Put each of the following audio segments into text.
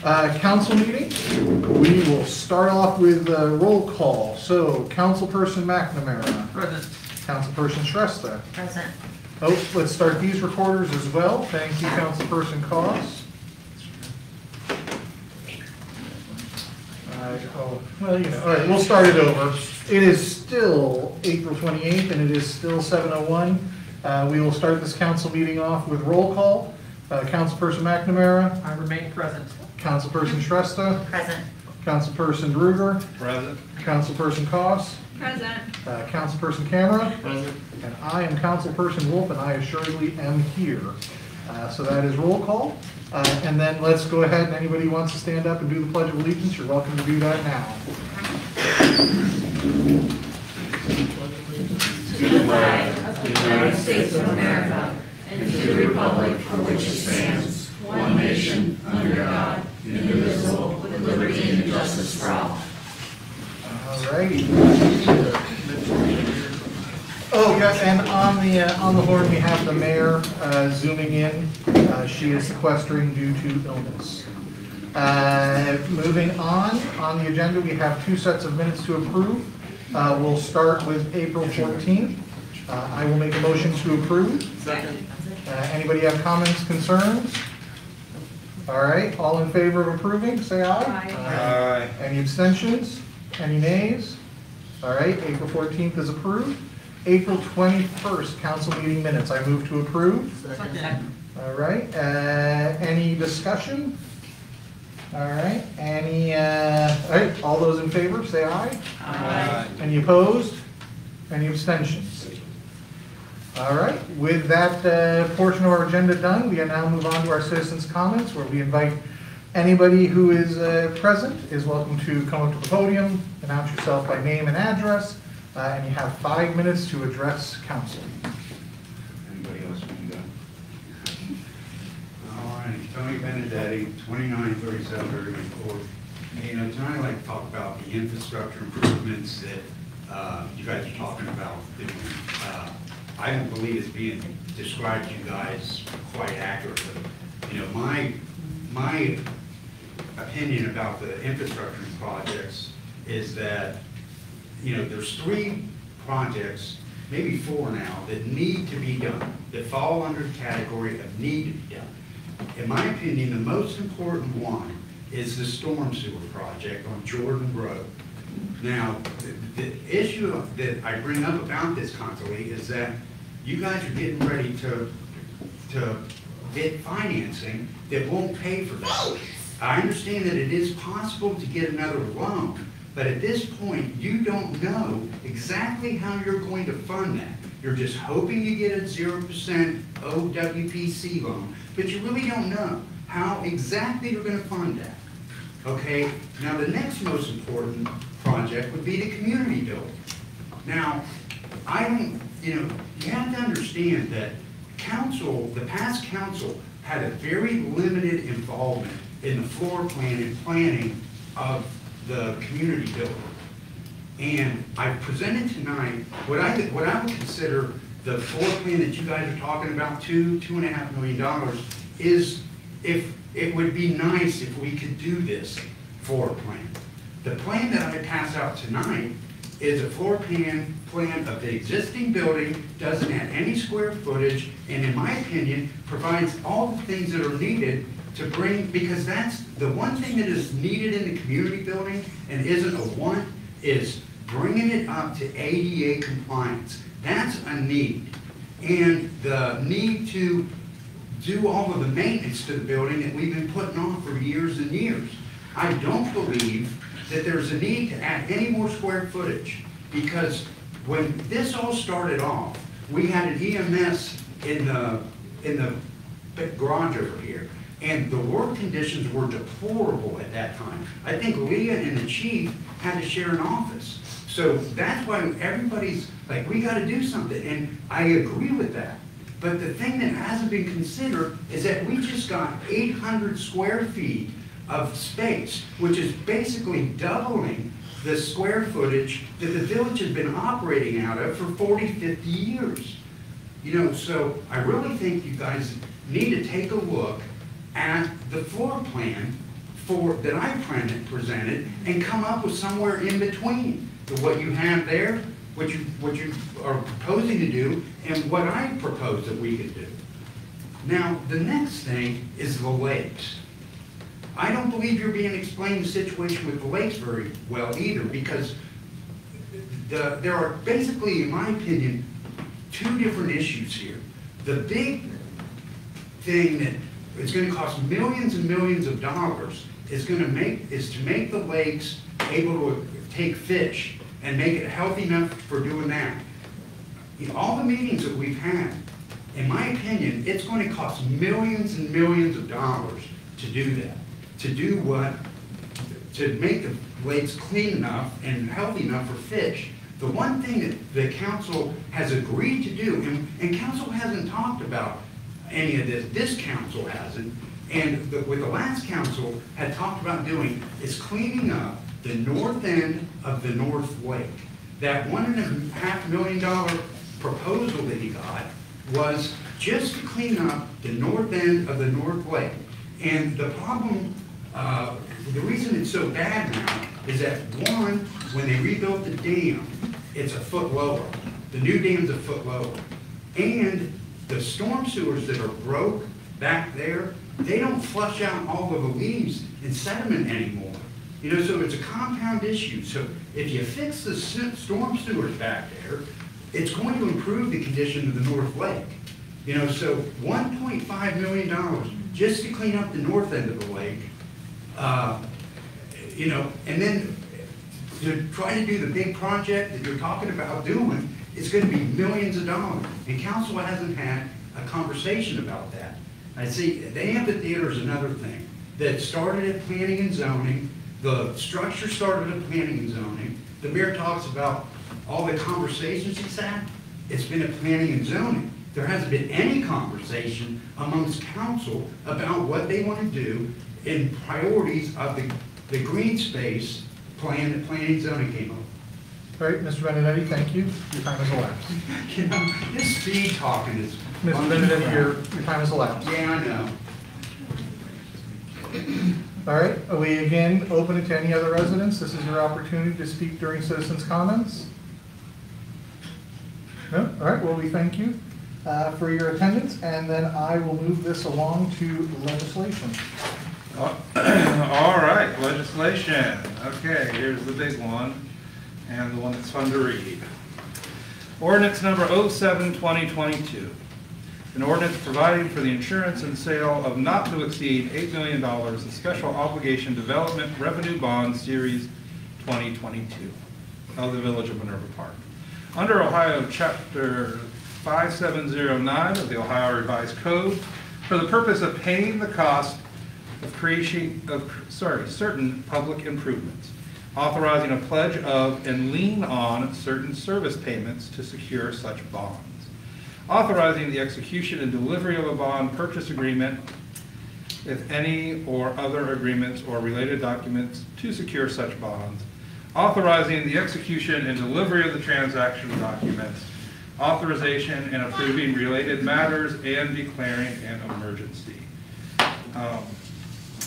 Council meeting. We will start off with roll call. So, Councilperson McNamara. Present. Councilperson Shrestha. Present. Oh, let's start these recorders as well. Thank you, Councilperson Koss. Well, you know, all right, we'll start it over. It is still April 28th, and it is still 7:01. We will start this council meeting off with roll call. Councilperson McNamara. I remain present. Councilperson Shrestha. Present. Councilperson Ruger. Present. Councilperson Koss. Present. Councilperson Camera. Present. And I am Councilperson Wolf, and I assuredly am here. So that is roll call. And then let's go ahead, and anybody who wants to stand up and do the Pledge of Allegiance, you're welcome to do that now. To the flag of the United States of America and to the republic for which it stands, one nation, under God, indivisible, with liberty and justice for all. All righty. Oh, yes, and on the horn, we have the mayor zooming in. She is sequestering due to illness. Moving on the agenda, we have two sets of minutes to approve. We'll start with April 14th. I will make a motion to approve. Second. Anybody have comments, concerns? All right, all in favor of approving, say aye. Aye. Any abstentions? Any nays? All right, April 14th is approved. April 21st, council meeting minutes. I move to approve. Second. All right, any discussion? All right, all right, all those in favor, say aye. Aye. Any opposed? Any abstentions? All right, with that portion of our agenda done, we now move on to our citizens' comments, where we invite anybody who is present is welcome to come up to the podium, announce yourself by name and address, and you have 5 minutes to address council. Anybody else want to go? All right, Tony Benedetti, 2937 Irving Court. You know, tonight I'd like to talk about the infrastructure improvements that you guys are talking about. I don't believe it's being described to you guys quite accurately. You know, my opinion about the infrastructure projects is that, you know, there's 3 projects, maybe 4 now, that need to be done, that fall under the category of need to be done. In my opinion, the most important one is the storm sewer project on Jordan Road. Now, the issue that I bring up about this constantly is that you guys are getting ready to get financing that won't pay for that. I understand that it is possible to get another loan, but at this point, you don't know exactly how you're going to fund that. You're just hoping you get a 0% OWPC loan, but you really don't know how exactly you're going to fund that. Okay, now the next most important project would be the community building. Now, you have to understand that the past council had a very limited involvement in the floor plan and planning of the community building. And I presented tonight what I would consider the floor plan that you guys are talking about, $2.5 million, is if it would be nice if we could do this floor plan. The plan that I pass out tonight is a floor plan of the existing building, doesn't add any square footage, and in my opinion, provides all the things that are needed to bring, because that's the one thing that is needed in the community building and isn't a want, is bringing it up to ADA compliance. That's a need. And the need to do all of the maintenance to the building that we've been putting off for years and years. I don't believe that there's a need to add any more square footage, because when this all started off, we had an EMS in the garage over here, and the work conditions were deplorable at that time. I think Leah and the chief had to share an office. So that's why everybody's like, we got to do something, and I agree with that. But the thing that hasn't been considered is that we just got 800 square feet of space, which is basically doubling the square footage that the village has been operating out of for 40, 50 years. You know, so I really think you guys need to take a look at the floor plan that I presented and come up with somewhere in between what you have there, what you are proposing to do, and what I propose that we could do. Now, the next thing is the lakes. I don't believe you're being explained the situation with the lakes very well either, because there are basically, in my opinion, two different issues here. The big thing that is going to cost millions and millions of dollars is to make the lakes able to take fish and make it healthy enough for doing that. In all the meetings that we've had, in my opinion, it's going to cost millions and millions of dollars to do that. To make the lakes clean enough and healthy enough for fish. The one thing that the council has agreed to do, and council hasn't talked about any of this council hasn't, and with the last council had talked about doing, is cleaning up the north end of the North Lake. That $1.5 million proposal that he got was just to clean up the north end of the North Lake. And the problem, the reason it's so bad now is that, one, when they rebuilt the dam, it's a foot lower. The new dam's a foot lower. And the storm sewers that are broke back there, they don't flush out all of the leaves and sediment anymore. You know, so it's a compound issue. So if you fix the storm sewers back there, it's going to improve the condition of the North Lake. You know, so $1.5 million just to clean up the north end of the lake, you know, and then to try to do the big project that you're talking about doing, it's going to be millions of dollars. And council hasn't had a conversation about that. I see, the amphitheater is another thing that started at planning and zoning. The structure started at planning and zoning. The mayor talks about all the conversations he's had. It's been at planning and zoning. There hasn't been any conversation amongst council about what they want to do in priorities of the green space plan that planning and zoning came up. All right, Mr. Benedetti, thank you. Your time has elapsed. You know, this speed talking is... Mr. Benedetti, your time has elapsed. Yeah, I know. All right, are we again open it to any other residents? This is your opportunity to speak during citizens' comments. No? All right, well, we thank you for your attendance, and then I will move this along to legislation. All right, legislation. Okay, here's the big one, and the one that's fun to read. Ordinance number 07-2022. An ordinance providing for the insurance and sale of not to exceed $8 million in Special Obligation Development Revenue Bond Series 2022 of the Village of Minerva Park. Under Ohio Chapter 5709 of the Ohio Revised Code, for the purpose of paying the cost of certain public improvements, authorizing a pledge of and lien on certain service payments to secure such bonds, authorizing the execution and delivery of a bond purchase agreement, if any, or other agreements or related documents to secure such bonds, authorizing the execution and delivery of the transaction documents, authorization and approving related matters, and declaring an emergency.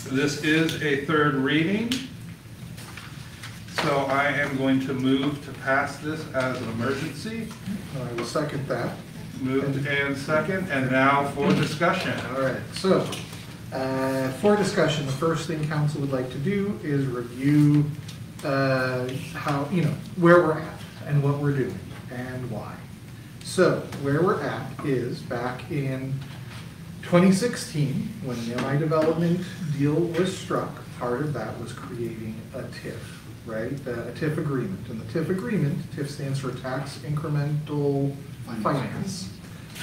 This is a third reading, so I am going to move to pass this as an emergency. I will second that. Moved and second, and now for discussion. All right, so for discussion, the first thing council would like to do is review how, you know, where we're at and what we're doing and why. So where we're at is back in 2016, when the MI development deal was struck, part of that was creating a TIF, right? A TIF agreement. And the TIF agreement, TIF stands for Tax Incremental Finance.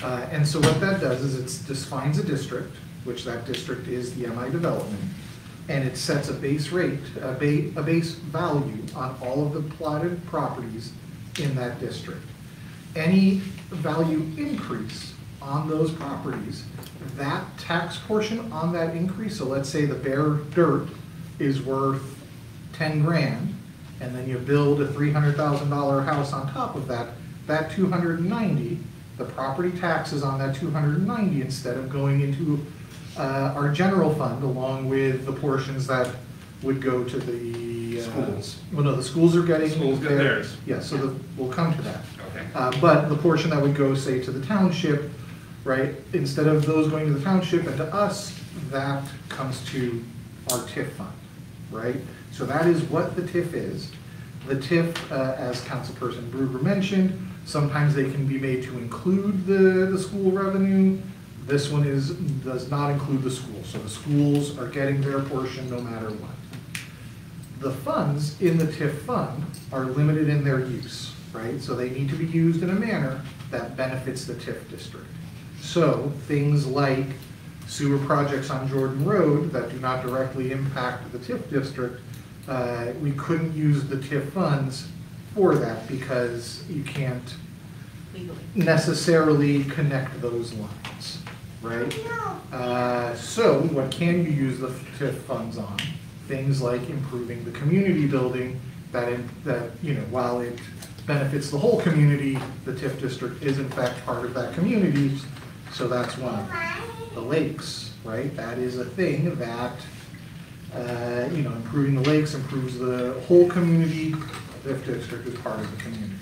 And so what that does is it defines a district, which that district is the MI development, and it sets a base rate, a base value on all of the plotted properties in that district. Any value increase on those properties, that tax portion on that increase, so let's say the bare dirt is worth 10 grand, and then you build a $300,000 house on top of that, that 290, the property taxes on that 290, instead of going into our general fund, along with the portions that would go to the. Schools. Well, no, the schools are getting. Schools get theirs. Yeah, so we'll come to that. Okay. But the portion that would go, say, to the township, right, instead of those going to the township and to us, that comes to our TIF fund, right? So that is what the TIF is. The TIF, as Councilperson Bruegger mentioned, sometimes they can be made to include the school revenue. This one does not include the school, so the schools are getting their portion no matter what. The funds in the TIF fund are limited in their use, right? So they need to be used in a manner that benefits the TIF district. So things like sewer projects on Jordan Road that do not directly impact the TIF district, we couldn't use the TIF funds for that because you can't necessarily connect those lines, right? So what can you use the TIF funds on? Things like improving the community building that, while it benefits the whole community, the TIF district is in fact part of that community. So that's one of them. The lakes, right? That is a thing that, improving the lakes improves the whole community. The TIF district is part of the community.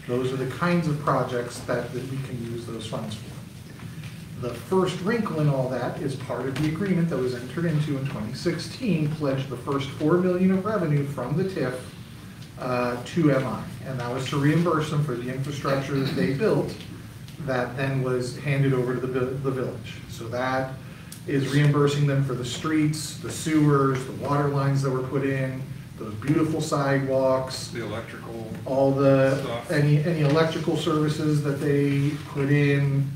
Those are the kinds of projects that we can use those funds for. The first wrinkle in all that is part of the agreement that was entered into in 2016, pledged the first $4 million of revenue from the TIF to MI. And that was to reimburse them for the infrastructure that they built that then was handed over to the village. So that is reimbursing them for the streets, the sewers, the water lines that were put in, those beautiful sidewalks, The electrical. all the, stuff. any electrical services that they put in,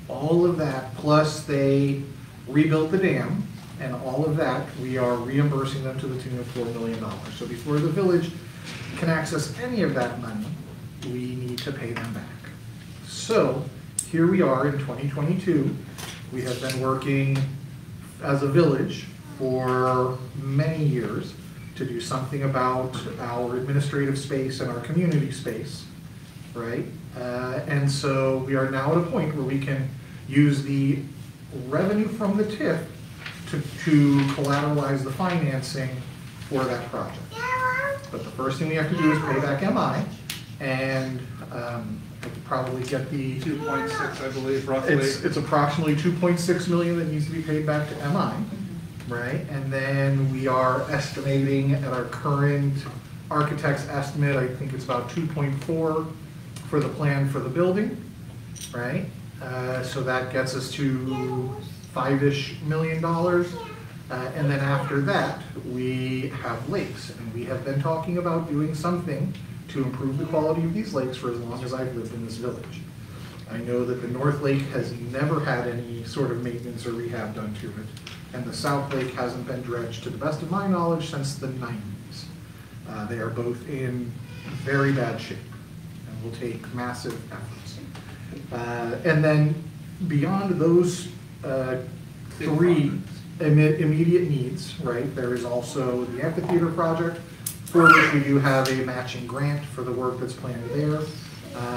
all of that, plus they rebuilt the dam, and all of that, we are reimbursing them to the tune of $4 million. So before the village can access any of that money, we need to pay them back. So here we are in 2022. We have been working as a village for many years to do something about our administrative space and our community space, right? And so we are now at a point where we can use the revenue from the TIF to collateralize the financing for that project. But the first thing we have to do is pay back MI, and I could probably get the 2.6, I believe, roughly. it's approximately 2.6 million that needs to be paid back to MI, right? And then we are estimating at our current architect's estimate, I think it's about 2.4 for the plan for the building, right? So that gets us to $5-ish million. And then after that, we have lakes, and we have been talking about doing something to improve the quality of these lakes for as long as I've lived in this village. I know that the North Lake has never had any sort of maintenance or rehab done to it, and the South Lake hasn't been dredged, to the best of my knowledge, since the 90s. They are both in very bad shape and will take massive efforts. And then beyond those three immediate needs, right, there is also the amphitheater project, for which we do have a matching grant for the work that's planned there.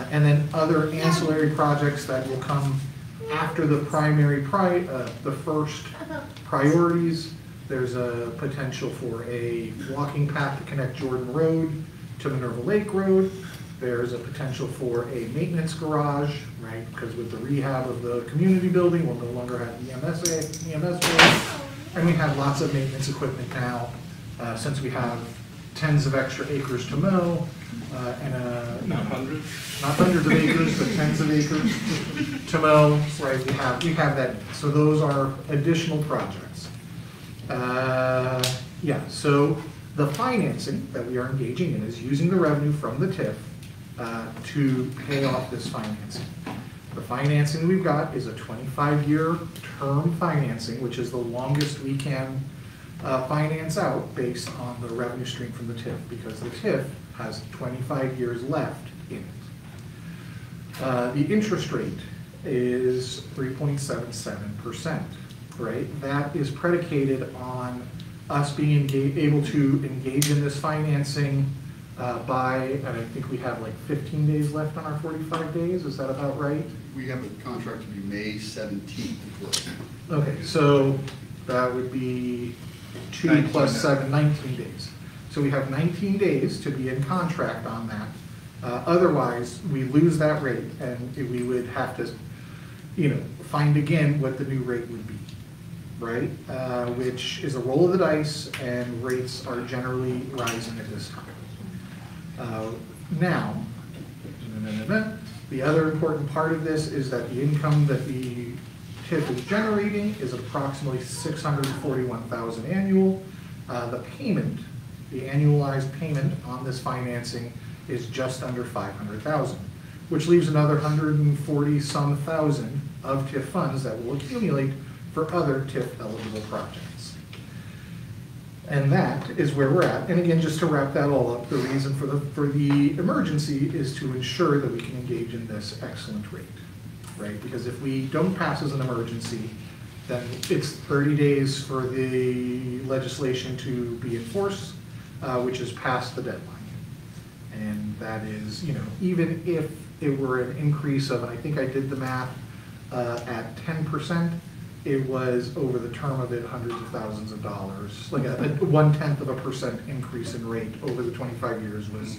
And then other ancillary projects that will come after the the first priorities. There's a potential for a walking path to connect Jordan Road to Minerva Lake Road. There's a potential for a maintenance garage, right? Because with the rehab of the community building, we'll no longer have EMS building. And we have lots of maintenance equipment now, since we have tens of extra acres to mow, and Not hundreds. not hundreds of acres, but tens of acres to mow, right? We have that. So those are additional projects. Yeah, so the financing that we are engaging in is using the revenue from the TIF to pay off this financing. The financing we've got is a 25-year term financing, which is the longest we can finance out based on the revenue stream from the TIF, because the TIF has 25 years left in it. The interest rate is 3.77%, right? That is predicated on us being able to engage in this financing by, and I think we have like 15 days left on our 45 days, is that about right? We have a contract to be May 17th. Okay, so that would be 2 19 plus days. 7, 19 days. So we have 19 days to be in contract on that. Otherwise, we lose that rate, and we would have to, find again what the new rate would be, right? Which is a roll of the dice, and rates are generally rising at this time. Now, the other important part of this is that the income that the TIF is generating is approximately $641,000 annual. The payment, the annualized payment on this financing is just under $500,000, which leaves another 140-some thousand of TIF funds that will accumulate for other TIF eligible projects. And that is where we're at. And again, just to wrap that all up, the reason for the emergency is to ensure that we can engage in this excellent rate, right? Because if we don't pass as an emergency, then it's 30 days for the legislation to be enforced, which is past the deadline. And that is, even if it were an increase of, and I think I did the math, at 10%, it was over the term of it hundreds of thousands of dollars. Like a 0.1% increase in rate over the 25 years was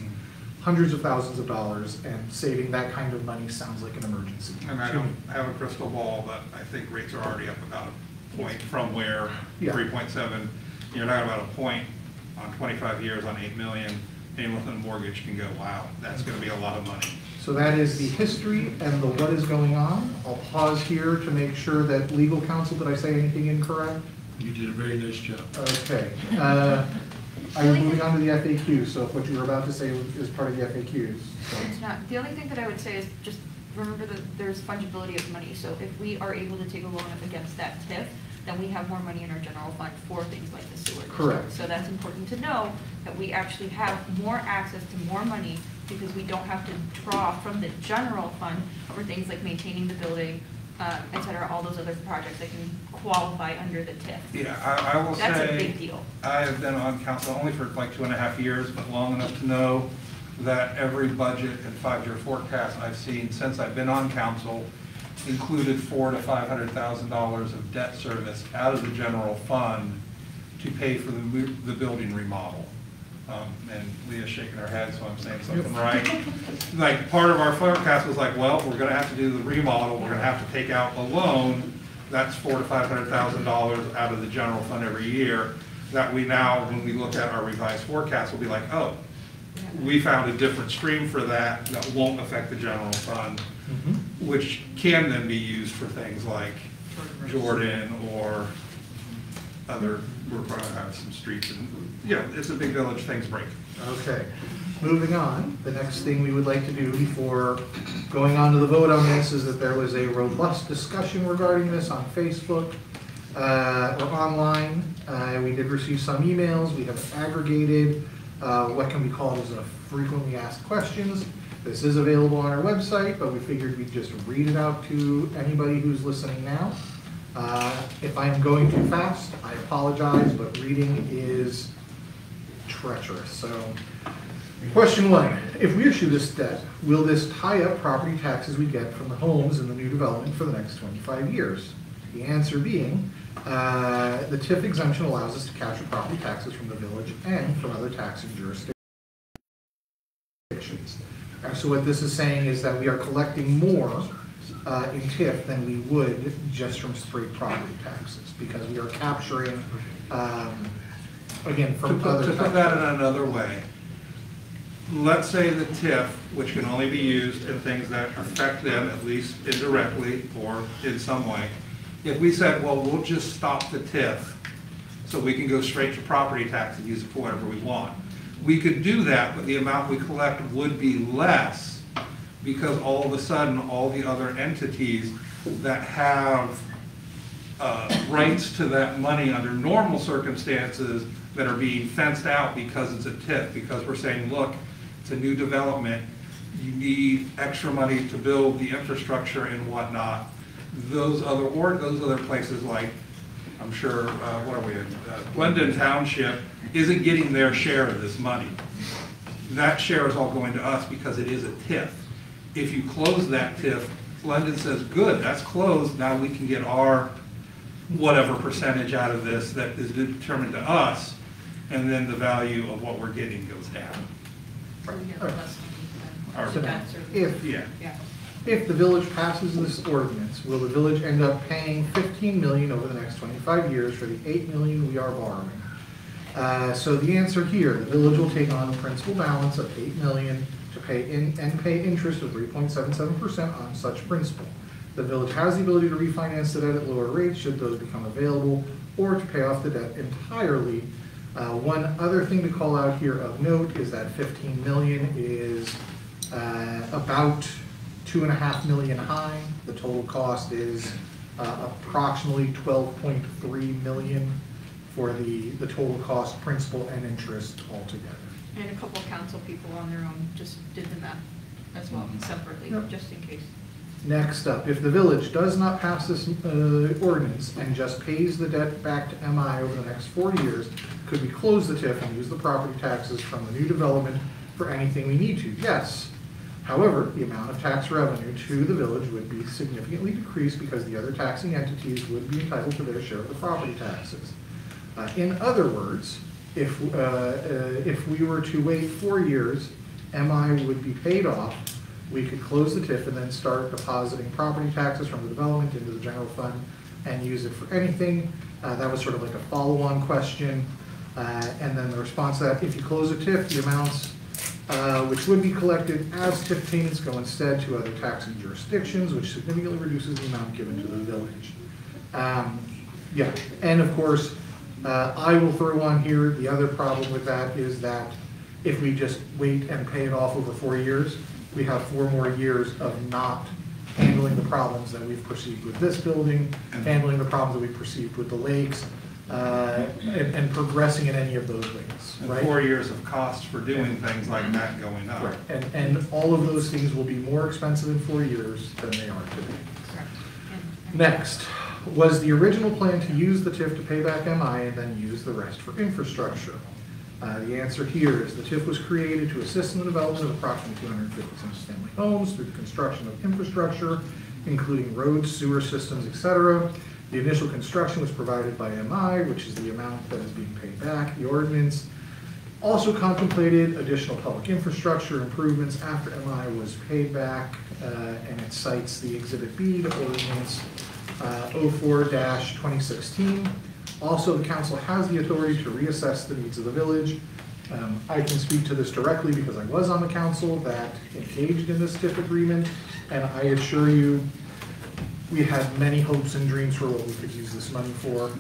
hundreds of thousands of dollars, and saving that kind of money sounds like an emergency. And I don't have a crystal ball, but I think rates are already up about a point from where Yeah. 3.7, you're talking about a point on 25 years on 8 million. Anyone with a mortgage can go, wow, that's gonna be a lot of money. So that is the history and the what is going on. I'll pause here to make sure that legal counsel, did I say anything incorrect? You did a very nice job. Okay. I'm moving on to the FAQ, so if what you were about to say is part of the FAQs. so. It's not. The only thing that I would say is just remember that there's fungibility of money. So if we are able to take a loan up against that TIF, then we have more money in our general fund for things like the sewer. Correct. So that's important to know, that we actually have more access to more money because we don't have to draw from the general fund for things like maintaining the building, et cetera, all those other projects that can qualify under the TIF. Yeah, I will say. That's a big deal. I have been on council only for like 2.5 years, but long enough to know that every budget and 5-year forecast I've seen since I've been on council included $400,000 to $500,000 of debt service out of the general fund to pay for the building remodel. And Leah's shaking her head, so I'm saying something right. Like, part of our forecast was like, well, we're gonna have to do the remodel, we're gonna have to take out a loan, that's $400,000 to $500,000 out of the general fund every year, that we now, when we look at our revised forecast, will be like, oh, we found a different stream for that that won't affect the general fund, which can then be used for things like Jordan or other, we're going to have some streets, and, it's a big village, things break. Okay, moving on. The next thing we would like to do before going on to the vote on this is that there was a robust discussion regarding this on Facebook or online. We did receive some emails. We have aggregated what can be called as a frequently asked questions. This is available on our website, but we figured we'd just read it out to anybody who's listening now. If I am going too fast, I apologize, but reading is treacherous. So, question 1, if we issue this debt, will this tie up property taxes we get from the homes in the new development for the next 25 years? The answer being, the TIF exemption allows us to capture property taxes from the village and from other taxing jurisdictions. So what this is saying is that we are collecting more in TIF than we would just from straight property taxes, because we are capturing, again, from other. To put that in another way, let's say the TIF, which can only be used in things that affect them, at least indirectly or in some way, if we said, well, we'll just stop the TIF so we can go straight to property tax and use it for whatever we want, we could do that, but the amount we collect would be less, because all of a sudden, all the other entities that have rights to that money under normal circumstances that are being fenced out because it's a TIF, because we're saying, look, it's a new development, you need extra money to build the infrastructure and whatnot. Those other places, like, I'm sure, what are we in? Glendon Township isn't getting their share of this money, that share is all going to us because it is a TIF. If you close that TIF, London says, good, that's closed, now we can get our whatever percentage out of this that is determined to us, and then the value of what we're getting goes down. Or we get less money Or- than that's or- If, Yeah. Yeah. if the village passes this ordinance, will the village end up paying 15 million over the next 25 years for the 8 million we are borrowing? So the answer here, the village will take on a principal balance of 8 million to pay pay interest of 3.77% on such principal. The village has the ability to refinance the debt at lower rates should those become available, or to pay off the debt entirely. One other thing to call out here of note is that 15 million is about 2.5 million high. The total cost is approximately 12.3 million for the total cost, principal and interest altogether. And a couple of council people on their own just did the math as well, separately, Yep. just in case. Next up, if the village does not pass this ordinance and just pays the debt back to MI over the next 4 years, could we close the TIF and use the property taxes from the new development for anything we need to? Yes. However, the amount of tax revenue to the village would be significantly decreased because the other taxing entities would be entitled to their share of the property taxes. In other words, if we were to wait 4 years, MI would be paid off. We could close the TIF and then start depositing property taxes from the development into the general fund and use it for anything. That was sort of like a follow-on question. And then the response to that, if you close a TIF, the amounts which would be collected as TIF payments go instead to other taxing jurisdictions, which significantly reduces the amount given to the village. Yeah, and of course, I will throw on here, the other problem with that is that if we just wait and pay it off over 4 years, we have 4 more years of not handling the problems that we've perceived with this building, handling the problems that we've perceived with the lakes, and progressing in any of those ways, And right? 4 years of cost for doing things like that going up. Right, and all of those things will be more expensive in 4 years than they are today. Correct. And- Next, was the original plan to use the TIF to pay back MI and then use the rest for infrastructure? The answer here is the TIF was created to assist in the development of approximately 250 single-family homes through the construction of infrastructure, including roads, sewer systems, etc. The initial construction was provided by MI, which is the amount that is being paid back. The ordinance also contemplated additional public infrastructure improvements after MI was paid back, and it cites the Exhibit B to Ordinance 04-2016. Also, the council has the authority to reassess the needs of the village. I can speak to this directly because I was on the council that engaged in this TIF agreement, and I assure you, we had many hopes and dreams for what we could use this money for,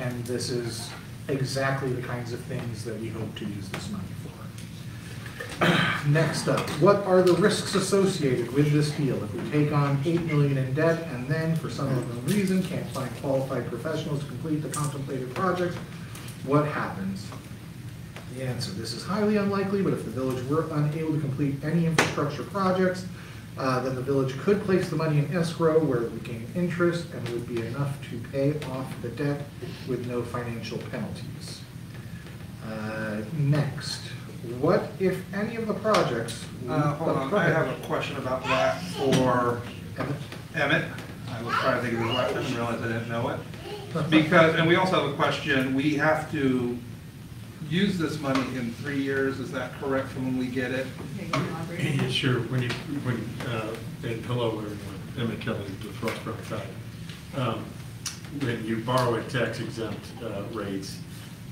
and this is exactly the kinds of things that we hope to use this money for. Next up, what are the risks associated with this deal? If we take on 8 million in debt and then, for some unknown reason, can't find qualified professionals to complete the contemplated project, what happens? The answer, this is highly unlikely, but if the village were unable to complete any infrastructure projects, then the village could place the money in escrow where it would gain interest and would be enough to pay off the debt with no financial penalties. Next, what if any of the projects? Hold on, I have a question about that for Emmett? Emmett. I was trying to think of his last name and realized I didn't know it. Because, and we also have a question, we have to use this money in 3 years, is that correct from when we get it? Yeah, you can elaborate on Yeah, that. sure, and hello everyone, Emmett Kelly with Frostburg Tide. When you borrow at tax exempt rates,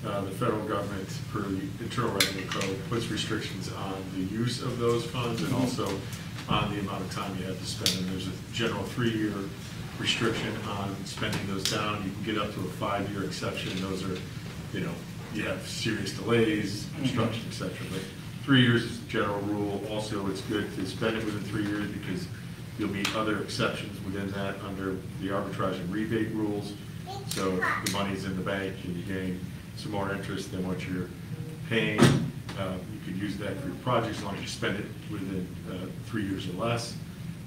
the federal government, per the Internal Revenue Code, puts restrictions on the use of those funds and also on the amount of time you have to spend. And there's a general 3-year restriction on spending those down. You can get up to a 5-year exception. Those are, you have serious delays, construction, et cetera. But 3 years is the general rule. Also, it's good to spend it within 3 years because you'll meet other exceptions within that under the arbitrage and rebate rules. So the money's in the bank and you gain some more interest than what you're paying. You could use that for your project as long as you spend it within 3 years or less.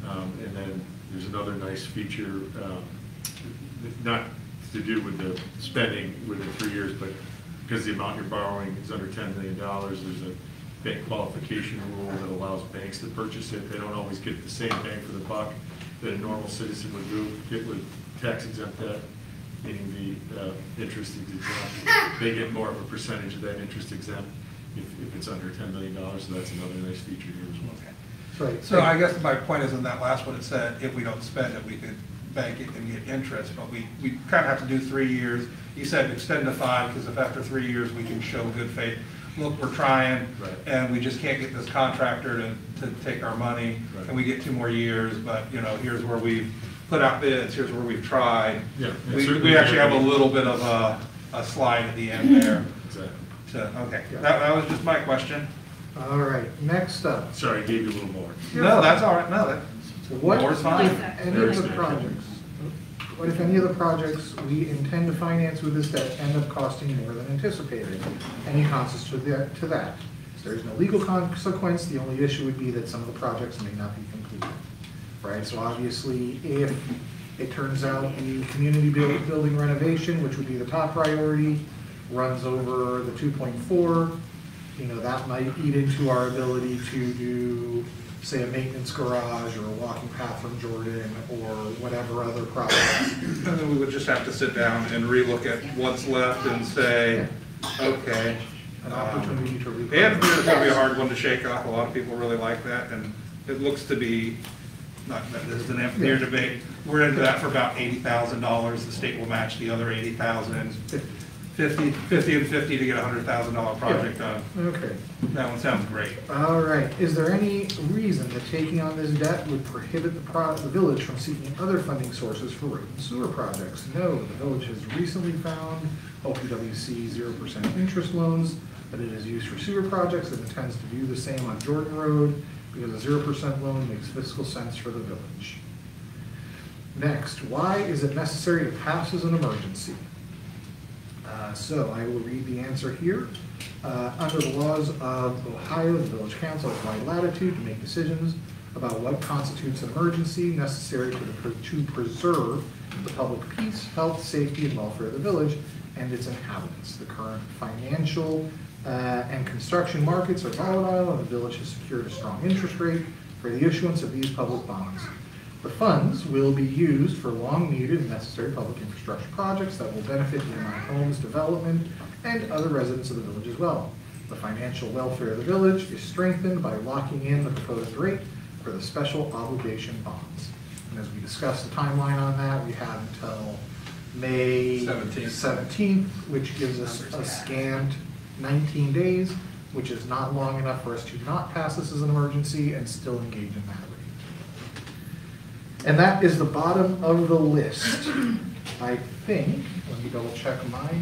And then there's another nice feature, not to do with the spending within 3 years, but because the amount you're borrowing is under $10 million, there's a bank qualification rule that allows banks to purchase it. They don't always get the same bang for the buck that a normal citizen would get with tax exempt debt, meaning the interest exempt. They get more of a percentage of that interest exempt if it's under $10 million, so that's another nice feature here as well. Right. So I guess my point is in that last one, it said if we don't spend it, we could bank it and get interest, but we kind of have to do 3 years. You said extend to 5, because if after 3 years we can show good faith, look, we're trying, Right. and we just can't get this contractor to take our money, Right. and we get 2 more years, but, you know, here's where we've put out bids, here's where we've tried. Yeah, and We certainly actually have a there- little bit of a slide at the end there. Exactly. So, okay, that was just my question. All right, next up. Sorry, I gave you a little more. No, that's all right, no, What More's fine. if any Very of the standard. projects, what if any of the projects we intend to finance with this debt end up costing more than anticipated? Any consequence to that? There is no legal consequence, the only issue would be that some of the projects may not be completed. Right, so obviously, if it turns out the community building renovation, which would be the top priority, runs over the 2.4, you know, that might eat into our ability to do, say, a maintenance garage or a walking path from Jordan or whatever other projects. And then we would just have to sit down and relook at what's left and say, okay. An opportunity to And replenish. it's gonna be a hard one to shake off. A lot of people really like that, and it looks to be, not that this is an amphitheater debate, we're into that for about $80,000. The state will match the other 80,000. 50 and 50 to get a $100,000 project done. Okay. That one sounds great. All right, is there any reason that taking on this debt would prohibit the village from seeking other funding sources for road and sewer projects? No, the village has recently found OPWC 0% interest loans that it is used for sewer projects and intends to do the same on Jordan Road because a 0% loan makes fiscal sense for the village. Next, why is it necessary to pass as an emergency? So I will read the answer here. Under the laws of Ohio, the village council has wide latitude to make decisions about what constitutes an emergency necessary to preserve the public peace, health, safety, and welfare of the village and its inhabitants. The current financial and construction markets are volatile, and the village has secured a strong interest rate for the issuance of these public bonds. The funds will be used for long-needed and necessary public infrastructure projects that will benefit nearby homes, development, and other residents of the village as well. The financial welfare of the village is strengthened by locking in the proposed rate for the special obligation bonds. And as we discussed the timeline on that, we have until May 17th, which gives us a scant 19 days, which is not long enough for us to not pass this as an emergency and still engage in that rate. And that is the bottom of the list. I think, let me double check my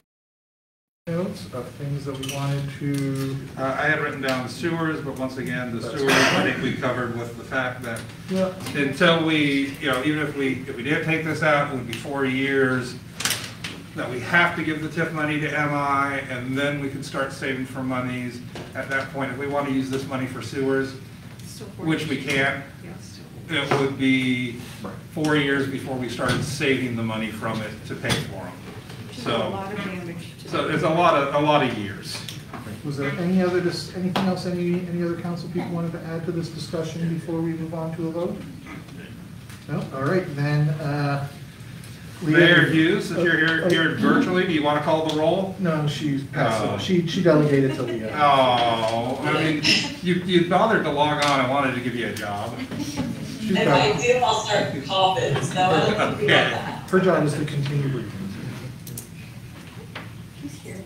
notes of things that we wanted to. I had written down the sewers, but once again, the sewers, I think we covered with the fact that Yeah. until we, you know, even if we did take this out, it would be 4 years, that we have to give the TIF money to MI, and then we can start saving for monies. At that point, if we want to use this money for sewers, which we can't, it would be 4 years before we started saving the money from it to pay for them. Which is a So, lot of damage to. so it's a lot of years. Was there any other, anything else any other council people wanted to add to this discussion before we move on to a vote? No? All right, then, Mayor Hughes, if you're here virtually, do you want to call the roll? No, she's passed Oh. it. She delegated to Leah. Oh, I mean, you bothered to log on, I wanted to give you a job. She's If got- I do, I'll start coughing, so I don't think we want that. Her job is to continue breathing. He's here.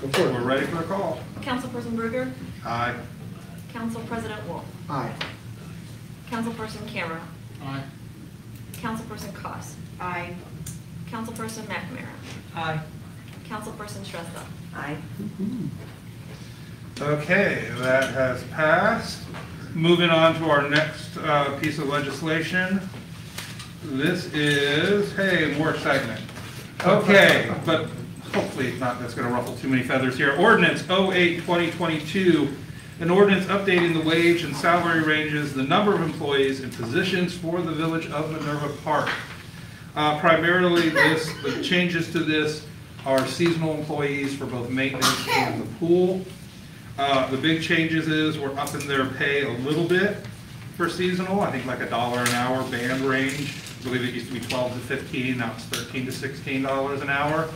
Go for We're it. ready for the call. Councilperson Bruger, Aye. Council President Wolf, Aye. Councilperson Camera, Aye. Councilperson Koss, Aye. Councilperson McNamara, Aye. Councilperson Shrestha. Aye. Okay, that has passed. Moving on to our next piece of legislation. This is, hey, more excitement. Okay, but hopefully not, that's gonna ruffle too many feathers here. Ordinance 08-2022, an ordinance updating the wage and salary ranges, the number of employees and positions for the village of Minerva Park. Primarily, the changes to this are seasonal employees for both maintenance and the pool. The big changes is we're upping their pay a little bit for seasonal, I think like $1 an hour band range. I believe it used to be 12 to 15, now it's $13 to $16 an hour.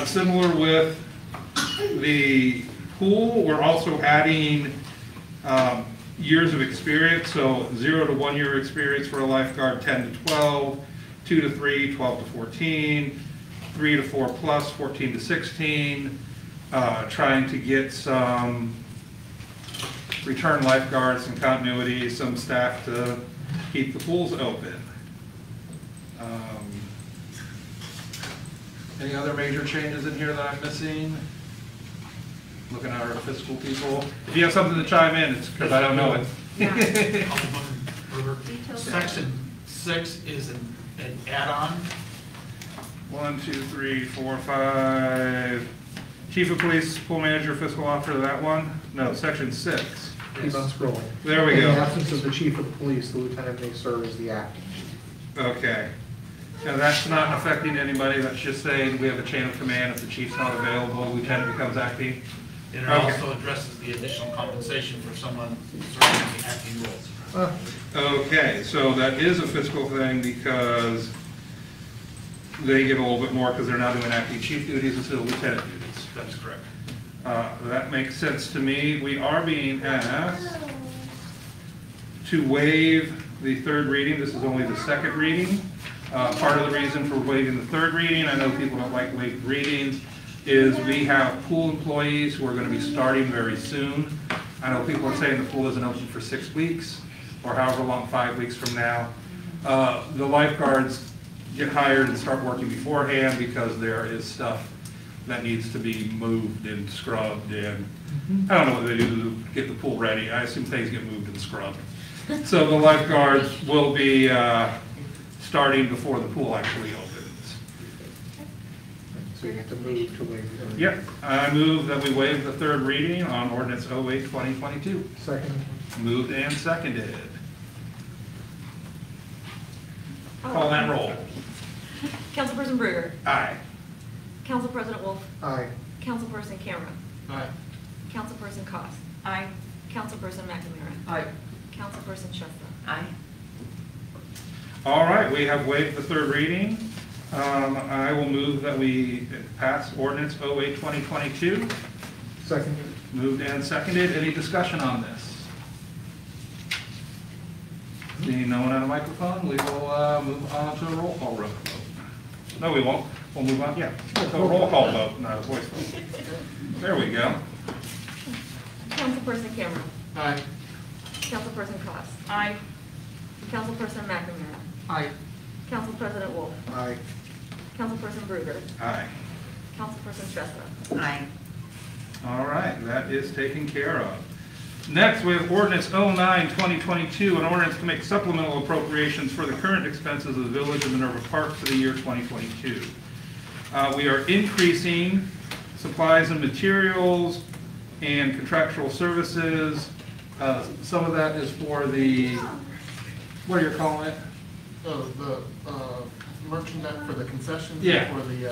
Similar with the pool, we're also adding years of experience, so 0 to 1 year experience for a lifeguard, 10 to 12, 2 to 3, 12 to 14, 3 to 4 plus, 14 to 16, trying to get some return lifeguards, some continuity, some staff to keep the pools open. Any other major changes in here that I'm missing? Looking at our fiscal people. If you have something to chime in, it's because I don't know it. Section 6 is an add-on. 1, 2, 3, 4, 5. Chief of police, pool manager, fiscal officer, that one? No, section 6. Keep on scrolling. There we In go. the absence of the chief of police, the lieutenant may serve as the acting chief. Okay. Now, that's not affecting anybody, that's just saying we have a chain of command. If the chief's not available, lieutenant becomes acting. And it Okay. also addresses the additional compensation for someone serving the acting roles. Okay, so that is a fiscal thing because they get a little bit more because they're now doing acting chief duties instead of lieutenant duties. That's correct. That makes sense to me. We are being asked to waive the third reading. This is only the second reading. Part of the reason for waiving the third reading, I know people don't like waived readings, is we have pool employees who are going to be starting very soon. I know people are saying the pool isn't open for 6 weeks or however long, 5 weeks from now. The lifeguards get hired and start working beforehand because there is stuff that needs to be moved and scrubbed, and I don't know what they do to get the pool ready. I assume things get moved and scrubbed. So the lifeguards will be starting before the pool actually opens. So you have to move to waive the third. Yep, I move that we waive the third reading on ordinance 08-2022. Second. Moved and seconded. Call that roll. Councilperson Bruegger. Aye. Council President Wolf. Aye. Councilperson Cameron. Aye. Councilperson Cost. Aye. Councilperson McNamara. Aye. Councilperson Shrestha. Aye. All right, we have waived the third reading. I will move that we pass ordinance 08-2022. Second. Moved and seconded. Any discussion on this? Seeing no one on a microphone, we will move on to a roll call vote. No, we won't. We'll move on, yeah. So a roll call vote, not a voice vote. There we go. Councilperson Cameron. Aye. Councilperson Cost. Aye. Councilperson McNamara. Aye. Council President Wolf. Aye. Councilperson Bruegger. Aye. Councilperson Shrestha. Aye. All right, that is taken care of. Next, we have ordinance 09-2022, an ordinance to make supplemental appropriations for the current expenses of the Village of Minerva Park for the year 2022. We are increasing supplies and materials and contractual services. Some of that is for the, what are you calling it? The merchandise for the concessions. Yeah. For the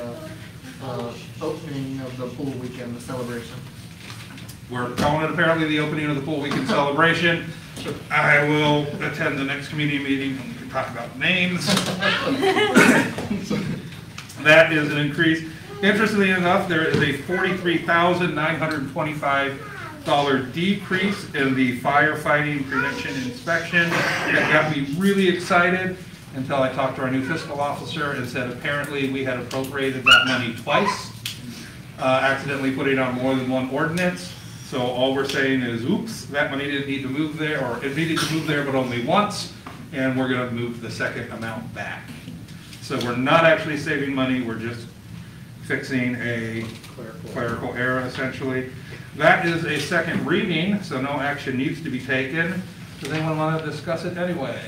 opening of the pool weekend, the celebration. We're calling it apparently the opening of the pool weekend celebration. I will attend the next community meeting and we can talk about names. That is an increase. Interestingly enough, there is a $43,925 decrease in the firefighting prevention inspection. That got me really excited until I talked to our new fiscal officer and said apparently we had appropriated that money twice, accidentally putting on more than one ordinance. So all we're saying is, oops, that money didn't need to move there, or it needed to move there but only once, and we're gonna move the second amount back. So we're not actually saving money, we're just fixing a clerical error essentially. That is a second reading, so no action needs to be taken. Does anyone want to discuss it anyway?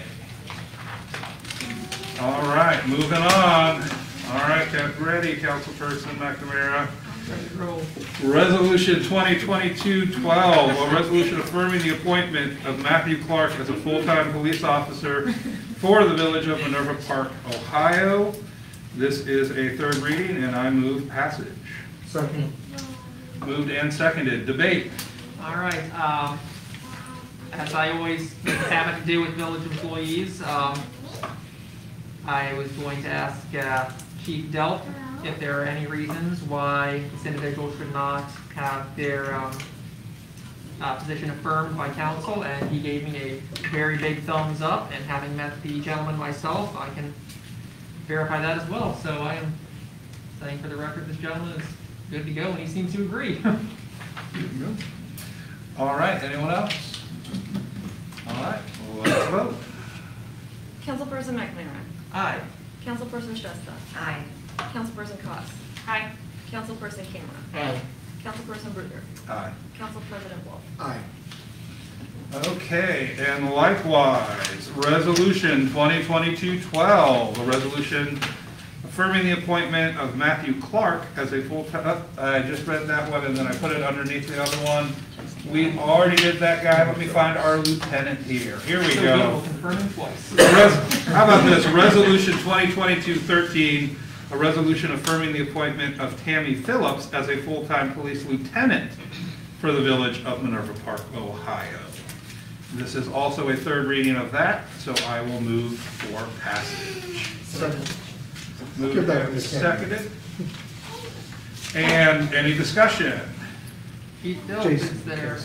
All right, moving on. All right, get ready, Councilperson McNamara. Resolution 2022-12, a resolution affirming the appointment of Matthew Clark as a full-time police officer for the Village of Minerva Park, Ohio. This is a third reading, and I move passage. Second. Moved and seconded. Debate. All right, as I always have to do with village employees, I was going to ask Chief Delp if there are any reasons why this individual should not have their position affirmed by council, and he gave me a very big thumbs up, and having met the gentleman myself, I can verify that as well. So I am saying for the record, this gentleman is good to go, and he seems to agree. All right, anyone else? All right, well, let's vote. Councilperson McNamara. Aye. Councilperson Shrestha. Aye. Councilperson Cost. Aye. Councilperson Cameron. Aye. Councilperson Bruder. Aye. Council President Wolf. Aye. Okay, and likewise, Resolution 2022-12, a resolution affirming the appointment of Matthew Clark as a full-time, I just read that one and then I put it underneath the other one. We already did that guy, let me find our lieutenant here. Here we So go. we will confirm him twice. How about this, Resolution 2022-13, a resolution affirming the appointment of Tammy Phillips as a full-time police lieutenant for the village of Minerva Park, Ohio. This is also a third reading of that, so I will move for passage. Second. Moved Give that and to Tammy. seconded. And any discussion? Chief Delp, Jason. is there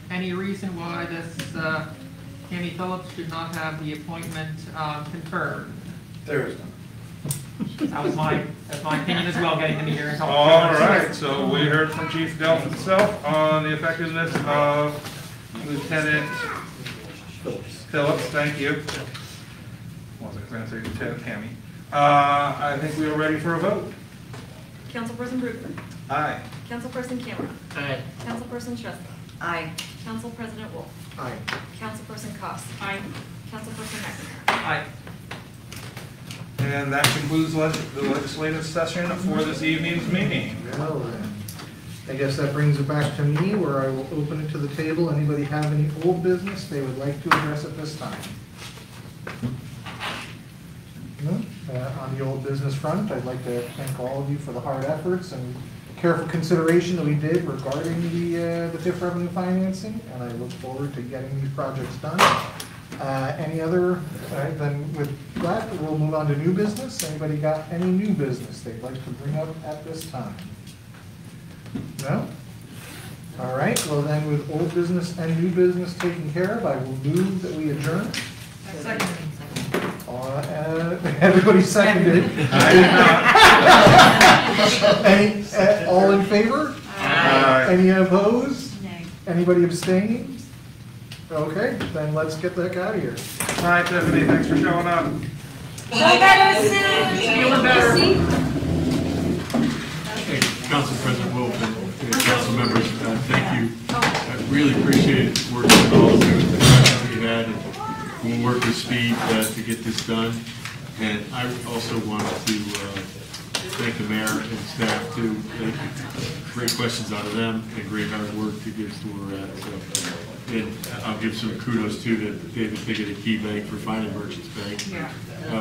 any reason why this Tammy Phillips should not have the appointment confirmed? There is none. That's my opinion as well, getting to meet her and talk. All right, so we heard from Chief Delp himself on the effectiveness of Lieutenant Phillips, thank you. Wasn't going to say Lieutenant Tammy. I think we are ready for a vote. Councilperson Bruder. Aye. Councilperson Cameron. Aye. Councilperson Shrestha. Aye. Council President Wolf. Aye. Councilperson Cost. Aye. Councilperson McNamara. Aye. And that concludes the legislative session for this evening's meeting. Well then, I guess that brings it back to me, where I will open it to the table. Anybody have any old business they would like to address at this time? No? On the old business front, I'd like to thank all of you for the hard efforts and careful consideration that we did regarding the TIF revenue financing, and I look forward to getting these projects done. Any other, then with that, we'll move on to new business. Anybody got any new business they'd like to bring up at this time? No? All right, well then, with old business and new business taken care of, I will move that we adjourn. Second. Everybody seconded. I did not. Any, all in favor? Aye. Any opposed? Nay. Anybody abstaining? Okay, then let's get the heck out of here. Hi, Tiffany, thanks for showing up. Feel better soon. Feeling better. Hey, Council President Wolf and council members, thank you. I really appreciate working with all of you, the questions that you had, and we'll work with speed to get this done. And I also wanted to thank the mayor and staff too. Thank you. Great questions out of them and great hard work to get us to where we're at. So, and I'll give some kudos to David Pickett at Key Bank for finding Merchants Bank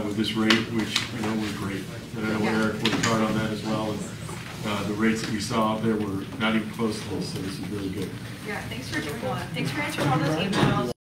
with this rate, which was great. And I know Eric worked hard on that as well. And the rates that we saw out there were not even close to this, so this is really good. Yeah, thanks for answering all those emails.